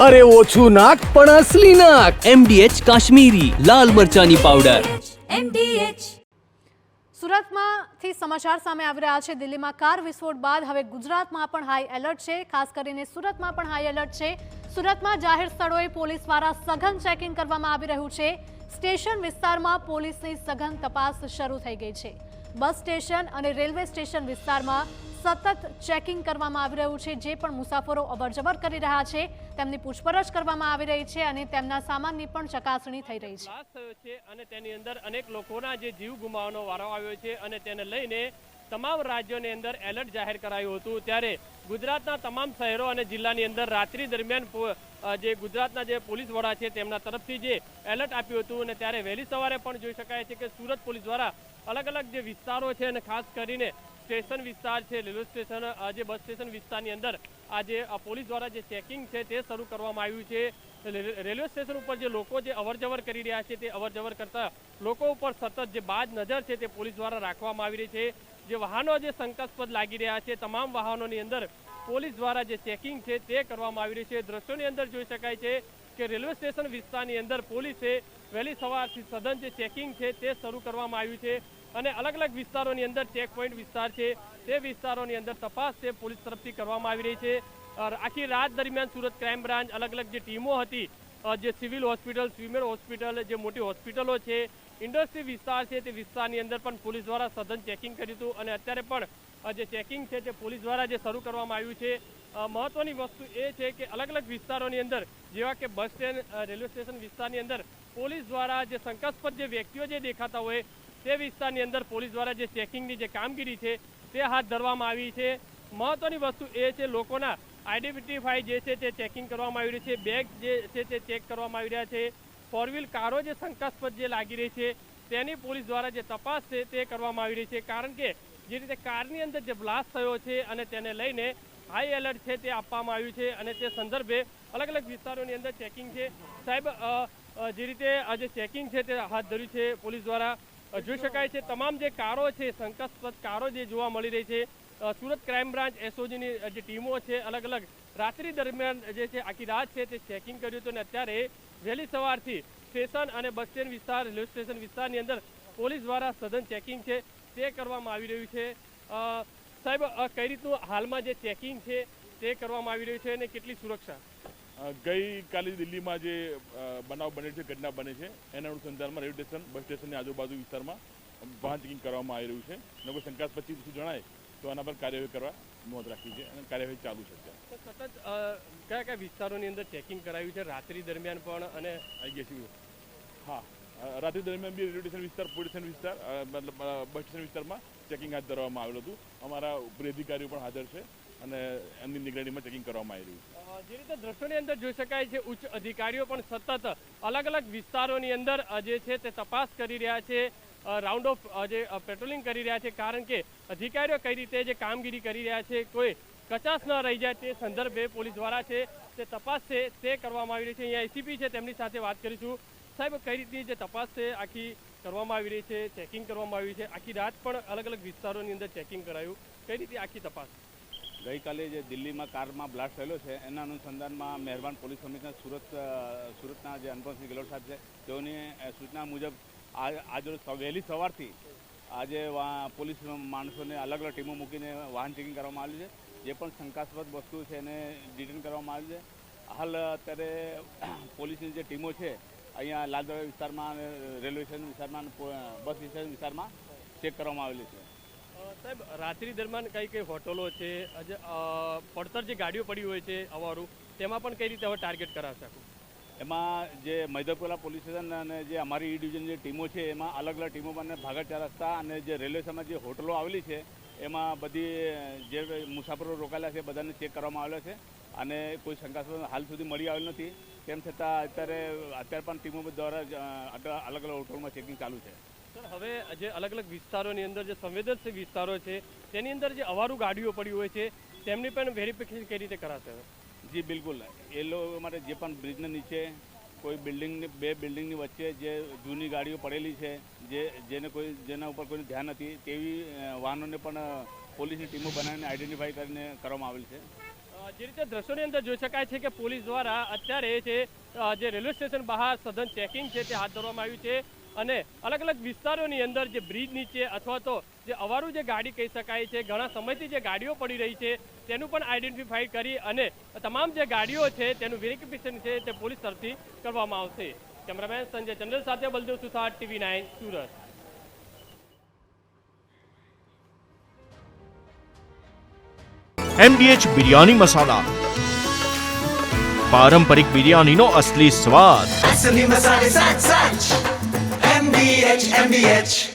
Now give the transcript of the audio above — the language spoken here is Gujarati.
અરે ઓછું નાક પણ અસલી નાક. MDH કાશ્મીરી લાલ મરચાની પાવડર. MDH. સુરતમાંથી સમાચાર સામે આવી રહ્યા છે. દિલ્હીમાં કાર વિસ્ફોટ બાદ હવે ગુજરાતમાં પણ હાઈ એલર્ટ છે. ખાસ કરીને સુરતમાં પણ હાઈ એલર્ટ છે. સુરતમાં જાહેર સ્થળોએ પોલીસ દ્વારા સઘન ચેકિંગ કરવામાં આવી રહ્યું છે. સ્ટેશન વિસ્તારમાં પોલીસની સઘન તપાસ શરૂ થઈ ગઈ છે. બસ સ્ટેશન અને રેલવે સ્ટેશન વિસ્તારમાં સતત ચેકિંગ કરવામાં આવી રહ્યું છે. જે પણ મુસાફરો અવરજવર કરી રહ્યા છે તેમની પૂછપરછ કરવામાં આવી રહી છે અને તેમના સામાનની પણ ચકાસણી થઈ રહી છે. બ્લાસ્ટ થયો છે અને તેની અંદર અનેક લોકોના જે જીવ ગુમાવવાનો વારો આવ્યો છે અને તેને લઈને તમામ રાજ્યોની અંદર એલર્ટ જાહેર કરાયું હતું. ત્યારે ગુજરાતના તમામ શહેરો અને જિલ્લાની અંદર રાત્રિ દરમિયાન જે ગુજરાતના જે પોલીસ વડા છે તેમના તરફથી જે એલર્ટ આપ્યું હતું અને ત્યારે વહેલી સવારે પણ જોઈ શકાય છે કે સુરત પોલીસ દ્વારા અલગ અલગ જે વિસ્તારો છે અને ખાસ કરીને સ્ટેશન વિસ્તાર છે, રેલવે સ્ટેશન, જે બસ સ્ટેશન વિસ્તારની અંદર આજે પોલીસ દ્વારા જે ચેકિંગ છે તે શરૂ કરવામાં આવ્યું છે. રેલવે સ્ટેશન ઉપર જે લોકો જે અવરજવર કરી રહ્યા છે તે અવરજવર કરતા લોકો ઉપર સતત જે બાજ નજર છે તે પોલીસ દ્વારા રાખવામાં આવી રહી છે. જે વાહનો જે શંકાસ્પદ લાગી રહ્યા છે તમામ વાહનોની અંદર પોલીસ દ્વારા જે ચેકિંગ છે તે કરવામાં આવી રહી છે. દ્રશ્યોની અંદર જોઈ શકાય છે કે રેલવે સ્ટેશન વિસ્તારની અંદર પોલીસે વહેલી સવારથી સઘન જે ચેકિંગ છે તે શરૂ કરવામાં આવ્યું છે અને અલગ અલગ વિસ્તારોની અંદર ચેક પોઈન્ટ વિસ્તાર છે તે વિસ્તારોની અંદર તપાસ છે પોલીસ તરફથી કરવામાં આવી રહી છે. આખી રાત દરમિયાન સુરત ક્રાઇમ બ્રાન્ચ અલગ અલગ જે ટીમો હતી, જે સિવિલ હોસ્પિટલ, સ્વિમેર હોસ્પિટલ, જે મોટી હોસ્પિટલો છે, ઇન્ડસ્ટ્રી વિસ્તાર છે તે વિસ્તારની અંદર પણ પોલીસ દ્વારા સઘન ચેકિંગ કર્યું હતું અને અત્યારે પણ જે ચેકિંગ છે તે પોલીસ દ્વારા જે શરૂ કરવામાં આવ્યું છે. મહત્વની વસ્તુ એ છે કે અલગ અલગ વિસ્તારોની અંદર જેવા કે બસ સ્ટેન્ડ, રેલવે સ્ટેશન વિસ્તારની અંદર પોલીસ દ્વારા જે શંકાસ્પદ જે વ્યક્તિઓ જે દેખાતા હોય તે વિસ્તારની અંદર પોલીસ દ્વારા જે ચેકિંગની જે કામગીરી છે તે હાથ ધરવામાં આવી છે. મહત્વની વસ્તુ એ છે લોકોના આઈડેન્ટિફાઈ જે છે તે ચેકિંગ કરવામાં આવી રહી છે. બેગ જે છે તે ચેક કરવામાં આવી રહ્યા છે. ફોર વ્હીલ કારો જે શંકાસ્પદ જે લાગી રહી છે તેની પોલીસ દ્વારા જે તપાસ છે તે કરવામાં આવી રહી છે. કારણ કે જે રીતે કારની અંદર જે બ્લાસ્ટ થયો છે અને તેને લઈને હાઈ એલર્ટ છે તે આપવામાં આવ્યું છે અને તે સંદર્ભે અલગ અલગ વિસ્તારોની અંદર ચેકિંગ છે. સાહેબ, જે રીતે આ જે ચેકિંગ છે તે હાથ ધર્યું છે પોલીસ દ્વારા જોઈ શકાય છે તમામ જે કારો છે શંકાસ્પદ કારો જે જોવા મળી રહી છે. સુરત ક્રાઇમ બ્રાન્ચ એસઓજીની જે ટીમો છે અલગ અલગ રાત્રિ દરમિયાન જે છે આખી રાત છે તે ચેકિંગ કર્યું હતું અને અત્યારે વહેલી સવારથી સ્ટેશન અને બસ સ્ટેન્ડ વિસ્તાર, રેલવે સ્ટેશન વિસ્તારની અંદર પોલીસ દ્વારા સઘન ચેકિંગ છે તે કરવામાં આવી રહ્યું છે. સાહેબ, કઈ રીતનું હાલમાં જે ચેકિંગ છે તે કરવામાં આવી રહ્યું છે અને કેટલી સુરક્ષા? ગઈકાલે દિલ્હીમાં જે બનાવ બને છે, ઘટના બને છે એના અનુસંધાનમાં રેલવે સ્ટેશન, બસ સ્ટેશનની આજુબાજુ વિસ્તારમાં વાહન ચેકિંગ કરવામાં આવી રહ્યું છે. અને કોઈ શંકાસ્પદ ચીજ જણાય તો આના પર કાર્યવાહી કરવા નોંધ રાખી છે અને કાર્યવાહી ચાલુ છે. સતત કયા કયા વિસ્તારોની અંદર ચેકિંગ કરાયું છે રાત્રિ દરમિયાન પણ અને આવી ગયા છે? હા, રાત્રિ દરમિયાન બી રેલવે સ્ટેશન વિસ્તાર, પોલીસ સ્ટેશન વિસ્તાર, મતલબ બસ સ્ટેશન વિસ્તારમાં ચેકિંગ હાથ ધરવામાં આવેલું હતું. અમારા ઉપરી અધિકારીઓ પણ હાજર છે અને એમની નિગરાનીમાં ચેકિંગ કરવામાં આવી રહ્યું છે. જે રીતે દ્રશ્યોની અંદર જોઈ શકાય છે ઉચ્ચ અધિકારીઓ પણ સતત અલગ અલગ વિસ્તારોની અંદર જે છે તે તપાસ કરી રહ્યા છે, રાઉન્ડ ઓફ જે પેટ્રોલિંગ કરી રહ્યા છે. કારણ કે અધિકારીઓ કઈ રીતે જે કામગીરી કરી રહ્યા છે કોઈ કચાશ ન રહી જાય તે સંદર્ભે પોલીસ દ્વારા છે તે તપાસ છે તે કરવામાં આવી રહી છે. અહીંયા એસીપી છે તેમની સાથે વાત કરીશું. સાહેબ, કઈ રીતની જે તપાસ છે આખી કરવામાં આવી રહી છે, ચેકિંગ કરવામાં આવી છે? આખી રાત પણ અલગ અલગ વિસ્તારોની અંદર ચેકિંગ કરાયું, કઈ રીતે આખી તપાસ? ગઈકાલે જે દિલ્હીમાં કારમાં બ્લાસ્ટ થયેલો છે એના અનુસંધાનમાં મહેરબાન પોલીસ કમિશનર સુરતના જે અનુપમસિંહ ગેહલોત સાહેબ છે તેઓની સૂચના મુજબ આજરોજ વહેલી સવારથી આજે પોલીસ માણસોને અલગ અલગ ટીમો મૂકીને વાહન ચેકિંગ કરવામાં આવ્યું છે. જે પણ શંકાસ્પદ વસ્તુ છે એને ડિટેન કરવામાં આવી છે. હાલ અત્યારે પોલીસની જે ટીમો છે અહીંયા લાલદરવાજા વિસ્તારમાં અને રેલવે સ્ટેશન વિસ્તારમાં, બસ સ્ટેશન વિસ્તારમાં ચેક કરવામાં આવેલી છે. સાહેબ, રાત્રિ દરમિયાન કઈ કઈ હોટલો છે, પડતર જે ગાડીઓ પડી હોય છે અવારું, તેમાં પણ કઈ રીતે હવે ટાર્ગેટ કરાશે? એમાં જે મૈદરપુરા પોલીસ સ્ટેશન અને જે અમારી ઈ ડિવિઝન જે ટીમો છે એમાં અલગ અલગ ટીમો બંને ભાગા ચાર રસ્તા અને જે રેલવે સ્ટેશનમાં જે હોટલો આવેલી છે એમાં બધી જે મુસાફરો રોકાયેલા છે બધાને ચેક કરવામાં આવેલા છે અને કોઈ શંકાસ્પદ હાલ સુધી મળી આવેલ નથી. તેમ છતાં અત્યારે પણ ટીમો દ્વારા અલગ અલગ હોટલમાં ચેકિંગ ચાલુ છે. સર, હવે જે અલગ અલગ વિસ્તારોની અંદર જે સંવેદનશીલ વિસ્તારો છે તેની અંદર જે અવારું ગાડીઓ પડી હોય છે તેમની પણ વેરિફિકેશન કઈ રીતે કરાશે? જી બિલકુલ, એ લોકો માટે જે પણ બ્રિજના નીચે કોઈ બિલ્ડિંગની, બે બિલ્ડિંગની વચ્ચે જે જૂની ગાડીઓ પડેલી છે જેના ઉપર કોઈને ધ્યાન નથી તેવી વાહનોને પણ પોલીસની ટીમો બનાવીને આઈડેન્ટિફાઈ કરીને કરવામાં આવેલ છે. જે રીતે દ્રશ્યોની અંદર જોઈ શકાય છે કે પોલીસ દ્વારા અત્યારે જે રેલવે સ્ટેશન બહાર સઘન ચેકિંગ છે તે હાથ ધરવામાં આવ્યું છે અને અલગ અલગ વિસ્તારોની અંદર જે બ્રિજ નીચે અથવા તો જે અવારું જે ગાડી કહી શકાય છે, ઘણા સમયથી જે ગાડીઓ પડી રહી છે તેનું પણ આઈડેન્ટિફાઈ કરી અને તમામ જે ગાડીઓ છે તેનું વેરિફિકેશન છે તે પોલીસ તરફથી કરવામાં આવશે. કેમેરામેન સંજય ચંદ્ર સાથે બલદેવ સુથાર, TV9 સુરત. MDH બિરયાની મસાલા, પારંપરિક બિરયાનીનો અસલી સ્વાદ. असली मसाले साथ साथ MDH